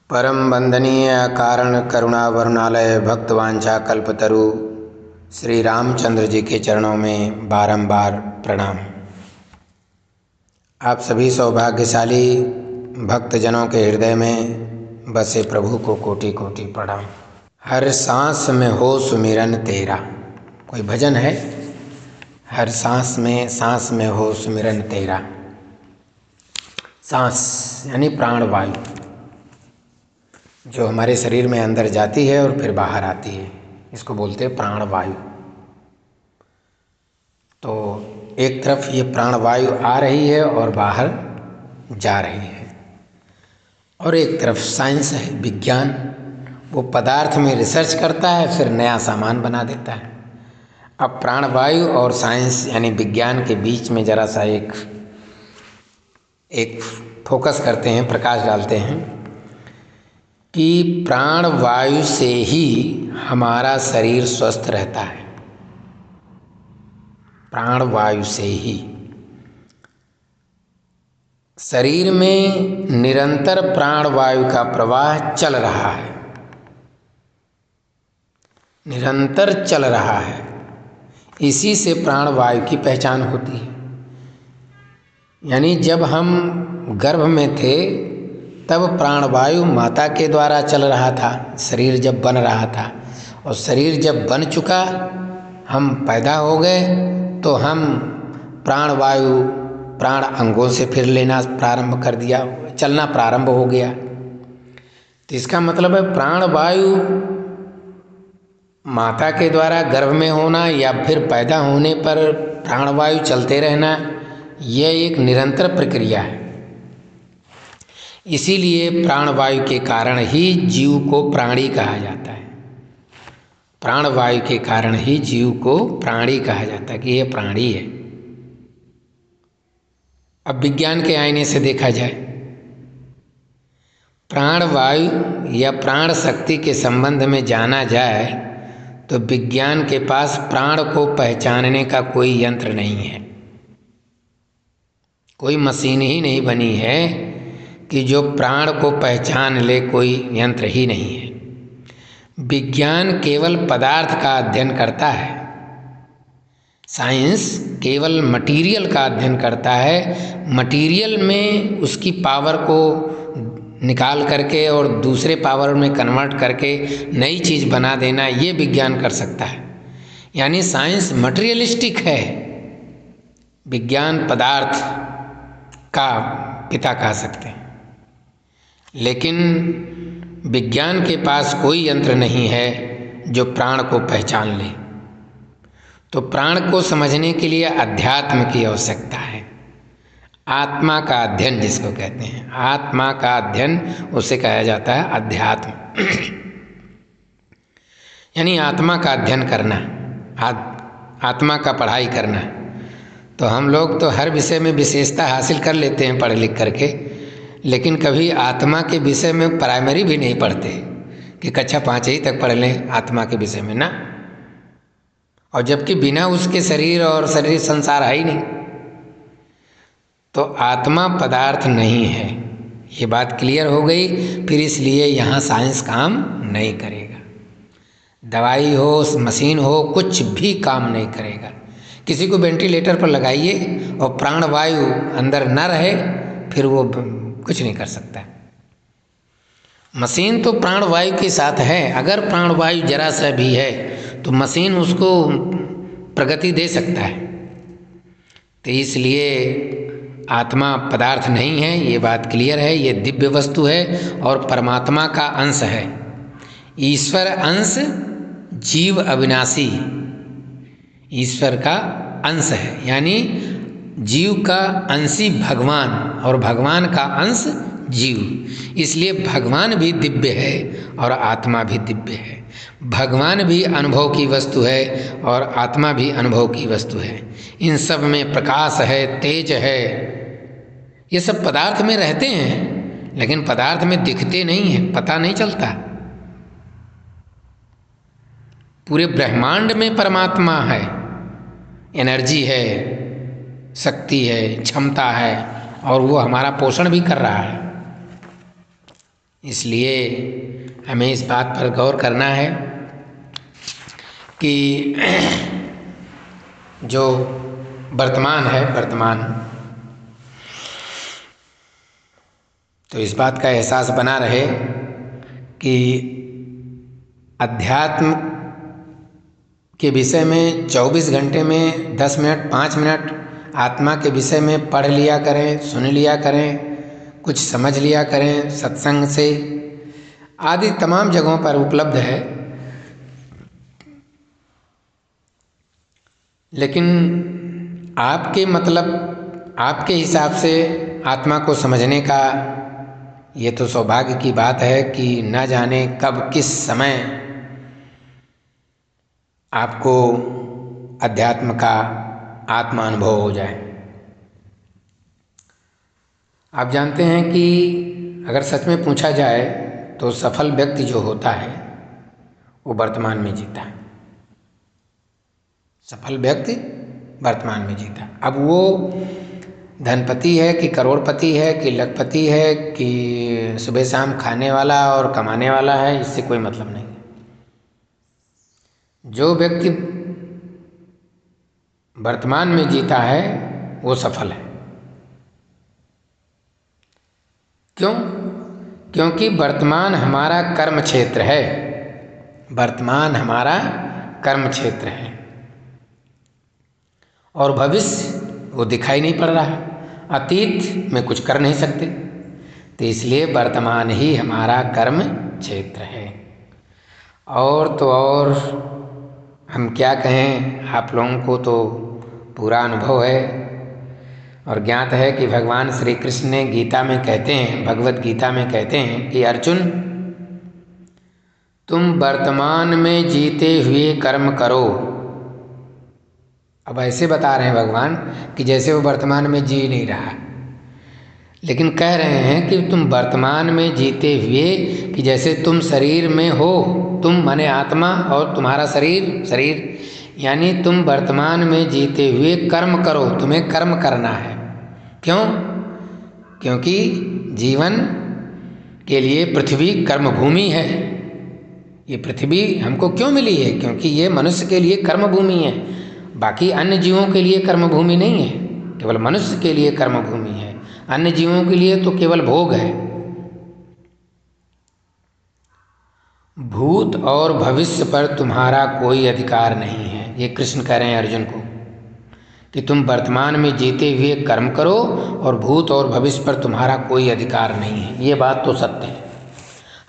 परम वंदनीय कारण करुणा वरुणालय भक्तवांछा कल्पतरु श्री रामचंद्र जी के चरणों में बारंबार प्रणाम। आप सभी सौभाग्यशाली भक्तजनों के हृदय में बसे प्रभु को कोटि कोटि प्रणाम। हर सांस में हो सुमिरन तेरा, कोई भजन है। हर सांस में हो सुमिरन तेरा। सांस यानी प्राणवायु जो हमारे शरीर में अंदर जाती है और फिर बाहर आती है, इसको बोलते हैं प्राणवायु। तो एक तरफ ये प्राणवायु आ रही है और बाहर जा रही है, और एक तरफ साइंस है, विज्ञान, वो पदार्थ में रिसर्च करता है, फिर नया सामान बना देता है। अब प्राणवायु और साइंस यानी विज्ञान के बीच में जरा सा एक फोकस करते हैं, प्रकाश डालते हैं कि प्राणवायु से ही हमारा शरीर स्वस्थ रहता है। प्राणवायु से ही शरीर में निरंतर प्राणवायु का प्रवाह चल रहा है, निरंतर चल रहा है। इसी से प्राणवायु की पहचान होती है। यानी जब हम गर्भ में थे तब प्राणवायु माता के द्वारा चल रहा था, शरीर जब बन रहा था, और शरीर जब बन चुका, हम पैदा हो गए, तो हम प्राणवायु प्राण अंगों से फिर लेना प्रारंभ कर दिया, चलना प्रारंभ हो गया। तो इसका मतलब है प्राणवायु माता के द्वारा गर्भ में होना या फिर पैदा होने पर प्राणवायु चलते रहना, यह एक निरंतर प्रक्रिया है। इसीलिए प्राणवायु के कारण ही जीव को प्राणी कहा जाता है। प्राणवायु के कारण ही जीव को प्राणी कहा जाता है कि यह प्राणी है। अब विज्ञान के आईने से देखा जाए, प्राणवायु या प्राण शक्ति के संबंध में जाना जाए तो विज्ञान के पास प्राण को पहचानने का कोई यंत्र नहीं है, कोई मशीन ही नहीं बनी है कि जो प्राण को पहचान ले, कोई यंत्र ही नहीं है। विज्ञान केवल पदार्थ का अध्ययन करता है, साइंस केवल मटीरियल का अध्ययन करता है। मटीरियल में उसकी पावर को निकाल करके और दूसरे पावर में कन्वर्ट करके नई चीज़ बना देना, ये विज्ञान कर सकता है। यानी साइंस मटेरियलिस्टिक है, विज्ञान पदार्थ का पिता कह सकते हैं। लेकिन विज्ञान के पास कोई यंत्र नहीं है जो प्राण को पहचान ले। तो प्राण को समझने के लिए अध्यात्म की आवश्यकता है। आत्मा का अध्ययन जिसको कहते हैं, आत्मा का अध्ययन उसे कहा जाता है अध्यात्म। यानी आत्मा का अध्ययन करना, आत्मा का पढ़ाई करना। तो हम लोग तो हर विषय में विशेषता हासिल कर लेते हैं पढ़ लिख करके, लेकिन कभी आत्मा के विषय में प्राइमरी भी नहीं पढ़ते कि कक्षा 5 ही तक पढ़ लें आत्मा के विषय में ना। और जबकि बिना उसके शरीर और शरीर संसार है ही नहीं। तो आत्मा पदार्थ नहीं है, ये बात क्लियर हो गई। फिर इसलिए यहाँ साइंस काम नहीं करेगा, दवाई हो मशीन हो कुछ भी काम नहीं करेगा। किसी को वेंटिलेटर पर लगाइए और प्राणवायु अंदर न रहे, फिर वो कुछ नहीं कर सकता। मशीन तो प्राणवायु के साथ है, अगर प्राणवायु जरा सा भी है तो मशीन उसको प्रगति दे सकता है। तो इसलिए आत्मा पदार्थ नहीं है, ये बात क्लियर है। ये दिव्य वस्तु है और परमात्मा का अंश है। ईश्वर अंश, जीव अविनाशी, ईश्वर का अंश है। यानी जीव का अंशी भगवान और भगवान का अंश जीव। इसलिए भगवान भी दिव्य है और आत्मा भी दिव्य है। भगवान भी अनुभव की वस्तु है और आत्मा भी अनुभव की वस्तु है। इन सब में प्रकाश है, तेज है। ये सब पदार्थ में रहते हैं, लेकिन पदार्थ में दिखते नहीं हैं, पता नहीं चलता। पूरे ब्रह्मांड में परमात्मा है, एनर्जी है, शक्ति है, क्षमता है, और वो हमारा पोषण भी कर रहा है। इसलिए हमें इस बात पर गौर करना है कि जो वर्तमान है, वर्तमान, तो इस बात का एहसास बना रहे कि अध्यात्म के विषय में 24 घंटे में 10 मिनट 5 मिनट आत्मा के विषय में पढ़ लिया करें, सुन लिया करें, कुछ समझ लिया करें, सत्संग से आदि तमाम जगहों पर उपलब्ध है। लेकिन आपके मतलब आपके हिसाब से आत्मा को समझने का ये तो सौभाग्य की बात है कि न जाने कब किस समय आपको अध्यात्म का आत्मा अनुभव हो जाए। आप जानते हैं कि अगर सच में पूछा जाए तो सफल व्यक्ति जो होता है वो वर्तमान में जीता है। सफल व्यक्ति वर्तमान में जीता। अब वो धनपति है कि करोड़पति है कि लखपति है कि सुबह शाम खाने वाला और कमाने वाला है, इससे कोई मतलब नहीं है। जो व्यक्ति वर्तमान में जीता है वो सफल है। क्यों? क्योंकि वर्तमान हमारा कर्म क्षेत्र है। वर्तमान हमारा कर्म क्षेत्र है और भविष्य वो दिखाई नहीं पड़ रहा। अतीत में कुछ कर नहीं सकते, तो इसलिए वर्तमान ही हमारा कर्म क्षेत्र है। और तो और हम क्या कहें, आप लोगों को तो पूरा अनुभव है और ज्ञात है कि भगवान श्री कृष्ण ने गीता में कहते हैं, भगवत गीता में कहते हैं कि अर्जुन, तुम वर्तमान में जीते हुए कर्म करो। अब ऐसे बता रहे हैं भगवान कि जैसे वो वर्तमान में जी नहीं रहा, लेकिन कह रहे हैं कि तुम वर्तमान में जीते हुए कि जैसे तुम शरीर में हो, तुम माने आत्मा और तुम्हारा शरीर यानी तुम वर्तमान में जीते हुए कर्म करो। तुम्हें कर्म करना है। क्यों? क्योंकि जीवन के लिए पृथ्वी कर्मभूमि है। ये पृथ्वी हमको क्यों मिली है? क्योंकि ये मनुष्य के लिए कर्मभूमि है। बाकी अन्य जीवों के लिए कर्मभूमि नहीं है, केवल मनुष्य के लिए कर्मभूमि है। अन्य जीवों के लिए तो केवल भोग है। भूत और भविष्य पर तुम्हारा कोई अधिकार नहीं है। ये कृष्ण कह रहे हैं अर्जुन को कि तुम वर्तमान में जीते हुए कर्म करो और भूत और भविष्य पर तुम्हारा कोई अधिकार नहीं है। ये बात तो सत्य है।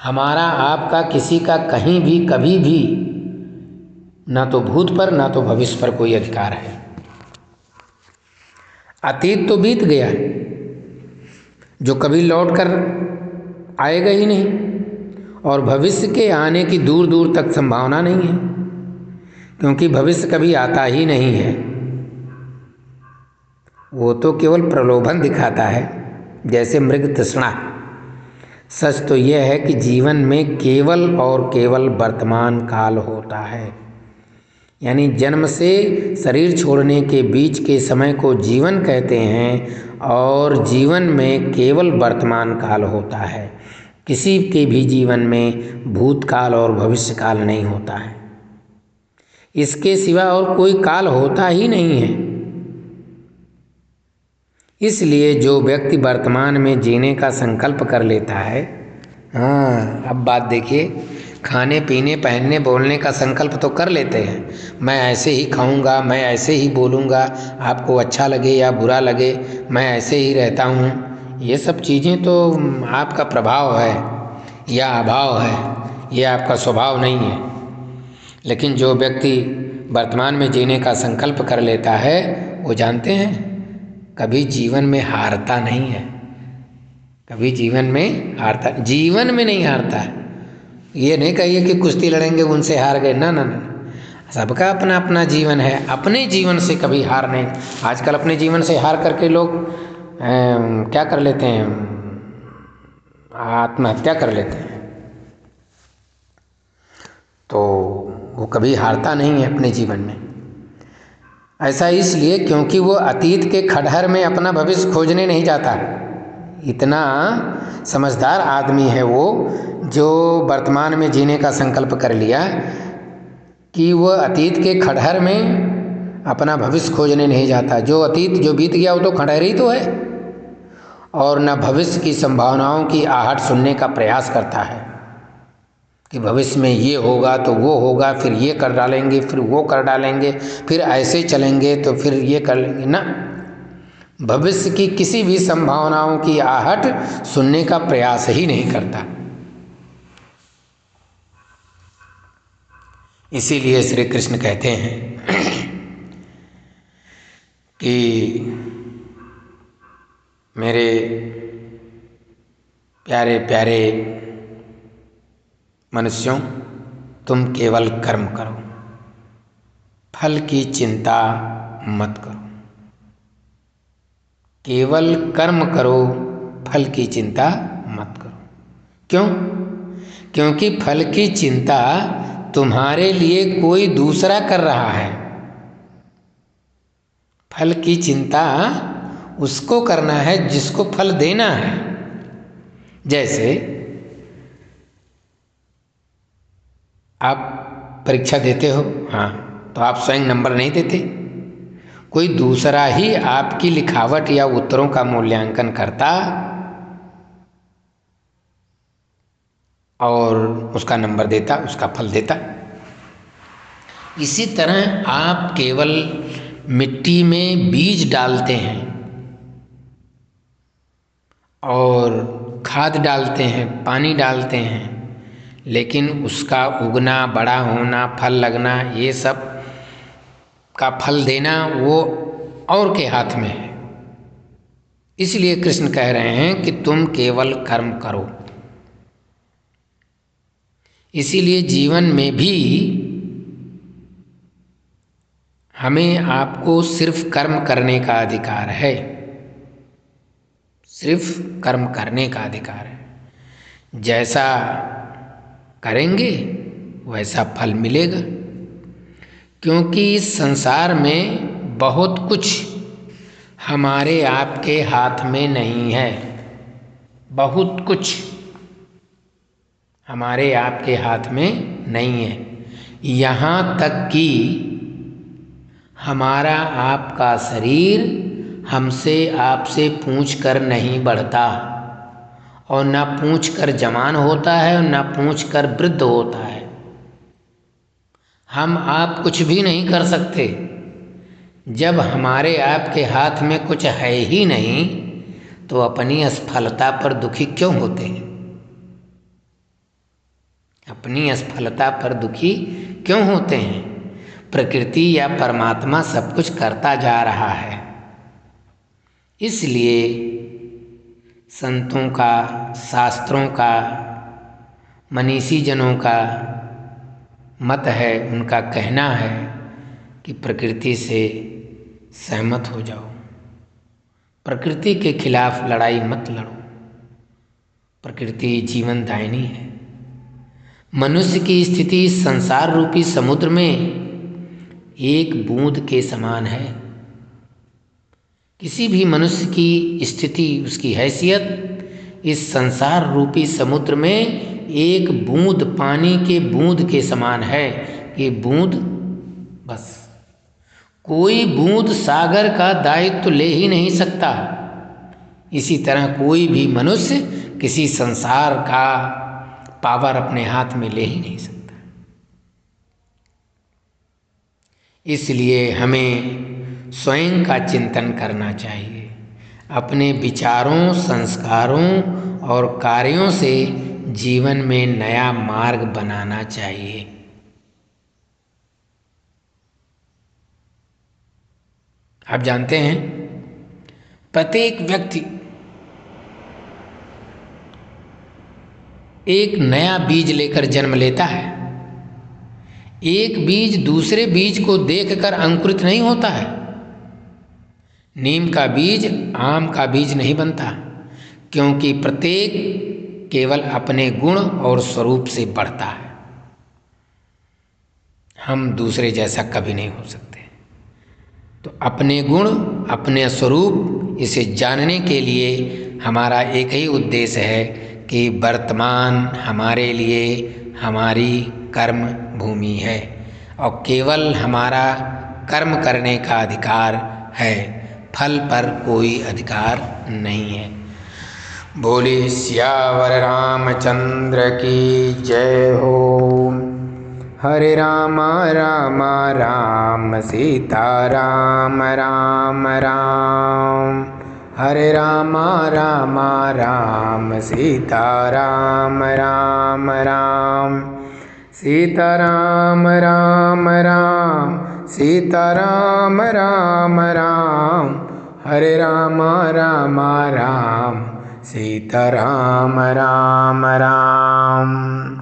हमारा आपका किसी का कहीं भी कभी भी ना तो भूत पर ना तो भविष्य पर कोई अधिकार है। अतीत तो बीत गया जो कभी लौट कर आएगा ही नहीं, और भविष्य के आने की दूर दूर तक संभावना नहीं है, क्योंकि भविष्य कभी आता ही नहीं है। वो तो केवल प्रलोभन दिखाता है, जैसे मृग तृष्णा। सच तो यह है कि जीवन में केवल और केवल वर्तमान काल होता है, यानी जन्म से शरीर छोड़ने के बीच के समय को जीवन कहते हैं, और जीवन में केवल वर्तमान काल होता है। किसी के भी जीवन में भूतकाल और भविष्य काल नहीं होता है। इसके सिवा और कोई काल होता ही नहीं है। इसलिए जो व्यक्ति वर्तमान में जीने का संकल्प कर लेता है, हाँ अब बात देखिए, खाने पीने पहनने बोलने का संकल्प तो कर लेते हैं, मैं ऐसे ही खाऊंगा, मैं ऐसे ही बोलूँगा, आपको अच्छा लगे या बुरा लगे मैं ऐसे ही रहता हूँ। ये सब चीज़ें तो आपका प्रभाव है या अभाव है, ये आपका स्वभाव नहीं है। लेकिन जो व्यक्ति वर्तमान में जीने का संकल्प कर लेता है, वो जानते हैं कभी जीवन में हारता नहीं है। कभी जीवन में हारता, जीवन में नहीं हारता है। ये नहीं कहिए कि कुश्ती लड़ेंगे उनसे हार गए, ना ना ना, सबका अपना अपना जीवन है। अपने जीवन से कभी हार नहीं। आजकल अपने जीवन से हार करके लोग क्या कर लेते हैं, आत्महत्या कर लेते हैं। तो वो कभी हारता नहीं है अपने जीवन में। ऐसा इसलिए क्योंकि वो अतीत के खड़हर में अपना भविष्य खोजने नहीं जाता। इतना समझदार आदमी है वो, जो वर्तमान में जीने का संकल्प कर लिया कि वह अतीत के खंडहर में अपना भविष्य खोजने नहीं जाता। जो अतीत जो बीत गया वो तो खंडहर ही तो है, और न भविष्य की संभावनाओं की आहट सुनने का प्रयास करता है कि भविष्य में ये होगा तो वो होगा, फिर ये कर डालेंगे, फिर वो कर डालेंगे, फिर ऐसे चलेंगे तो फिर ये कर लेंगे। ना, भविष्य की किसी भी संभावनाओं की आहट सुनने का प्रयास ही नहीं करता। इसीलिए श्री कृष्ण कहते हैं कि मेरे प्यारे प्यारे मनुष्यों, तुम केवल कर्म करो, फल की चिंता मत करो। केवल कर्म करो, फल की चिंता मत करो। क्यों? क्योंकि फल की चिंता तुम्हारे लिए कोई दूसरा कर रहा है। फल की चिंता उसको करना है जिसको फल देना है। जैसे आप परीक्षा देते हो, हाँ, तो आप स्वयं नंबर नहीं देते, कोई दूसरा ही आपकी लिखावट या उत्तरों का मूल्यांकन करता और उसका नंबर देता, उसका फल देता। इसी तरह आप केवल मिट्टी में बीज डालते हैं और खाद डालते हैं, पानी डालते हैं, लेकिन उसका उगना, बड़ा होना, फल लगना, ये सब का फल देना वो और के हाथ में है। इसलिए कृष्ण कह रहे हैं कि तुम केवल कर्म करो। इसीलिए जीवन में भी हमें आपको सिर्फ कर्म करने का अधिकार है, सिर्फ कर्म करने का अधिकार है। जैसा करेंगे वैसा फल मिलेगा, क्योंकि इस संसार में बहुत कुछ हमारे आपके हाथ में नहीं है। बहुत कुछ हमारे आपके हाथ में नहीं है। यहाँ तक कि हमारा आपका शरीर हमसे आपसे पूछ कर नहीं बढ़ता, और ना पूछ कर जवान होता है और ना पूछ कर वृद्ध होता है। हम आप कुछ भी नहीं कर सकते। जब हमारे आपके हाथ में कुछ है ही नहीं तो अपनी असफलता पर दुखी क्यों होते हैं? अपनी असफलता पर दुखी क्यों होते हैं? प्रकृति या परमात्मा सब कुछ करता जा रहा है। इसलिए संतों का, शास्त्रों का, मनीषी जनों का मत है, उनका कहना है कि प्रकृति से सहमत हो जाओ, प्रकृति के खिलाफ लड़ाई मत लड़ो। प्रकृति जीवनदायिनी है। मनुष्य की स्थिति इस संसार रूपी समुद्र में एक बूंद के समान है। किसी भी मनुष्य की स्थिति, उसकी हैसियत इस संसार रूपी समुद्र में एक बूंद, पानी के बूंद के समान है। कि बूंद बस, कोई बूंद सागर का दायित्व ले ही नहीं सकता। इसी तरह कोई भी मनुष्य किसी संसार का पावर अपने हाथ में ले ही नहीं सकता। इसलिए हमें स्वयं का चिंतन करना चाहिए। अपने विचारों, संस्कारों और कार्यों से जीवन में नया मार्ग बनाना चाहिए। आप जानते हैं, प्रत्येक व्यक्ति एक नया बीज लेकर जन्म लेता है। एक बीज दूसरे बीज को देखकर अंकुरित नहीं होता है। नीम का बीज आम का बीज नहीं बनता, क्योंकि प्रत्येक केवल अपने गुण और स्वरूप से बढ़ता है। हम दूसरे जैसा कभी नहीं हो सकते। तो अपने गुण, अपने स्वरूप, इसे जानने के लिए हमारा एक ही उद्देश्य है कि वर्तमान हमारे लिए हमारी कर्म भूमि है और केवल हमारा कर्म करने का अधिकार है, फल पर कोई अधिकार नहीं है। बोले सियावर रामचंद्र की जय हो। हरे राम राम राम सीता राम राम राम, हरे राम राम राम सीता राम राम राम, सीता राम राम राम सीता राम राम राम, हरे राम राम राम सीता राम राम राम।